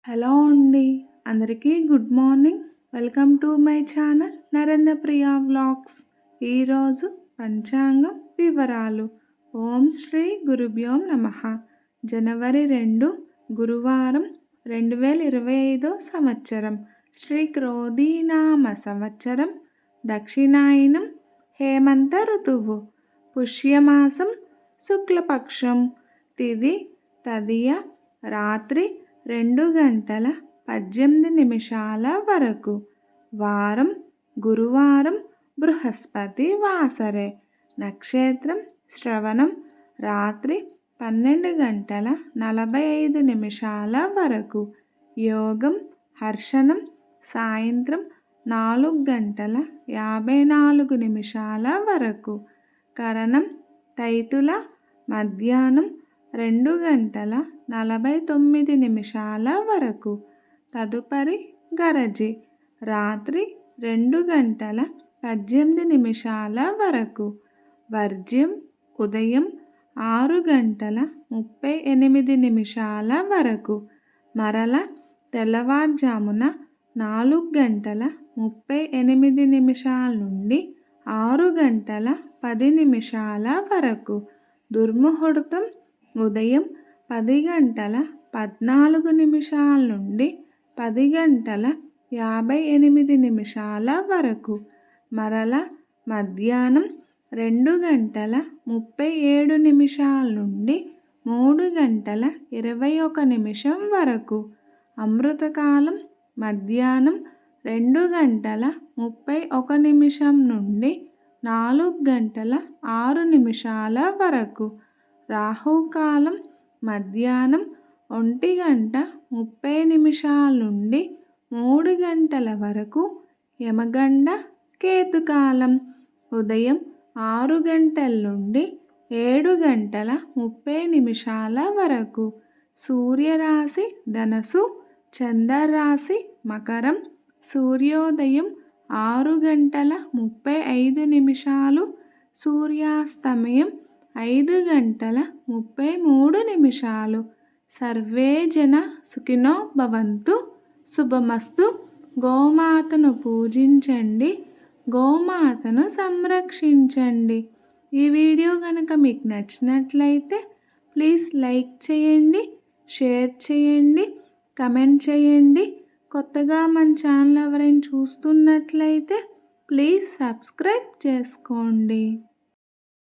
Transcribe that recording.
Hello అండి, అందరికీ good morning. Welcome to my channel Narendra Priya vlogs. ఈరోజు పంచాంగం వివరాలు. ఓం శ్రీ గురుభ్యో నమః. జనవరి 2 గురువారం 2025 సంవత్సరం. శ్రీ క్రోధీనామ సంవత్సరం. దక్షిణాయనం హేమంత ఋతువు. పుష్యమాసం శుక్లపక్షం. తిథి తదియ. రాత్రి 2:18 వరకు. వారం గురువారం బృహస్పతి వాసరే. నక్షత్రం శ్రవణం. రాత్రి 12:45 వరకు. యోగం హర్షణం. సాయంత్రం 4:54 వరకు. కరణం తైతుల. మధ్యాహ్నం 2:49 వరకు. తదుపరి గరజి. రాత్రి 2:18 వరకు. వర్జ్యం ఉదయం 6:38 వరకు. మరల తెల్లవారుజామున 4:38 నుండి 6:10 వరకు. దుర్ముహూర్తం ఉదయం 10:14 నుండి 10:58 వరకు. మరల మధ్యాహ్నం 2:37 నుండి 3:21 వరకు. అమృతకాలం మధ్యాహ్నం 2:31 నుండి 4:06 వరకు. రాహుకాలం మధ్యాహ్నం 1:30 నుండి 3 గంటల వరకు. యమగండ కేతుకాలం ఉదయం 6 గంటల నుండి 7:30 వరకు. సూర్యరాశి ధనస్సు. చంద్రరాశి మకరం. సూర్యోదయం 6:35. సూర్యాస్తమయం 5:33. సర్వే జన సుఖినో భవంతు. శుభమస్తు. గోమాతను పూజించండి, గోమాతను సంరక్షించండి. ఈ వీడియో కనుక మీకు నచ్చినట్లయితే ప్లీజ్ లైక్ చేయండి, షేర్ చేయండి, కమెంట్ చేయండి. కొత్తగా మన ఛానల్ ఎవరైనా చూస్తున్నట్లయితే ప్లీజ్ సబ్స్క్రైబ్ చేసుకోండి.